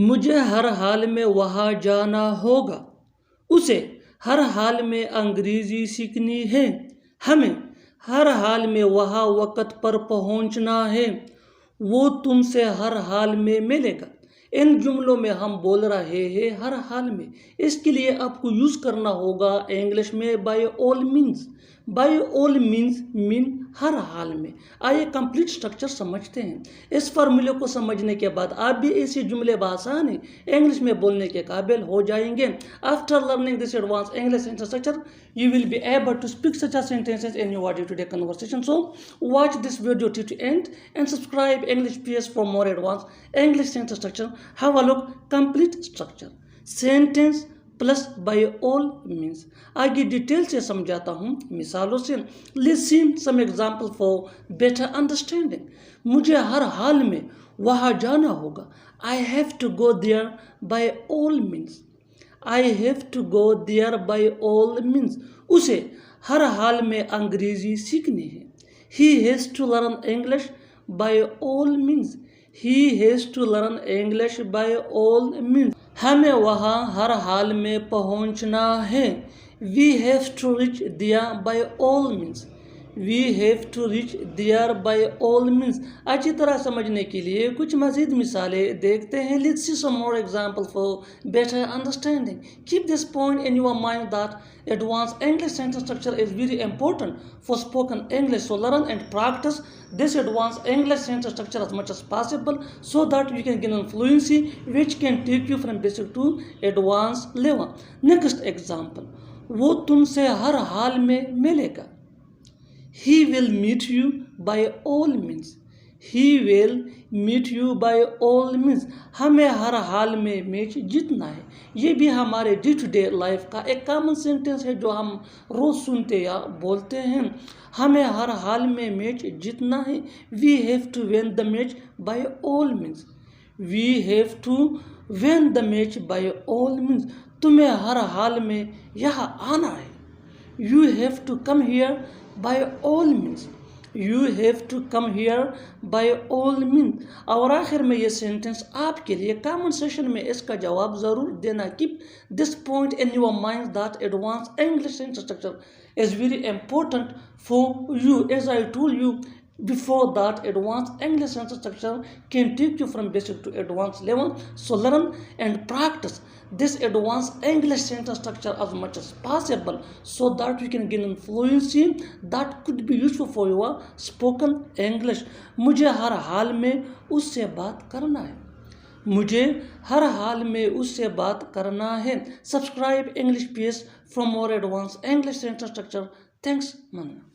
मुझे हर हाल में वहाँ जाना होगा। उसे हर हाल में अंग्रेज़ी सीखनी है। हमें हर हाल में वहाँ वक़्त पर पहुँचना है। वो तुमसे हर हाल में मिलेगा। इन जुमलों में हम बोल रहे हैं हर हाल में। इसके लिए आपको यूज़ करना होगा इंग्लिश में by all means. By all means mean हर हाल में। आइए कंप्लीट स्ट्रक्चर समझते हैं। इस फॉर्मूले को समझने के बाद आप भी ऐसे जुमले बासानी इंग्लिश में बोलने के काबिल हो जाएंगे। After learning this advance English sentence structure you will be able to speak such a sentences in your day-to-day conversation. So watch this video till the end and subscribe English PS for more advanced English sentence structure. Have a look complete structure. Sentence plus by all means. आगे detail से समझाता हूँ मिसालों से। Let's see some example for better understanding. मुझे हर हाल में वहाँ जाना होगा। I have to go there by all means. I have to go there by all means. उसे हर हाल में अंग्रेजी सीखनी है। He has to learn English by all means. He has to learn English by all means. हमें वहाँ हर हाल में पहुँचना है। We have to reach there by all means. We have to reach there by all means. अच्छी तरह समझने के लिए कुछ मज़ीद मिसालें देखते हैं। Let's see some more example for better understanding. Keep this point in your mind that advanced English sentence structure is very important for spoken English. So learn and practice this advanced English sentence structure as much as possible so that you can gain fluency which can take you from basic to advanced level. Next example, वो तुमसे हर हाल में मिलेगा। He will meet you by all means. He will meet you by all means. हमें हर हाल में match जीतना है। ये भी हमारे डे टू डे लाइफ का एक कॉमन सेंटेंस है जो हम रोज़ सुनते या बोलते हैं। हमें हर हाल में मैच जीतना है। We have to win the match by all means. We have to win the match by all means. तुम्हें हर हाल में यहाँ आना है। You have to come here by all means. You have to come here by all means. और आखिर में ये सेंटेंस आपके लिए कमेंट सेशन में इसका जवाब ज़रूर देना। Keep this point in your mind that advanced English sentence structure is very important for you. As I told you before that advanced English sentence structure can take you from basic to advanced level. So learn and practice this advanced English sentence structure as much as possible so that you can gain fluency that could be useful for your spoken English. मुझे हर हाल में उससे बात करना है। मुझे हर हाल में उससे बात करना है। Subscribe English PS for more advanced English sentence structure. Thanks, man.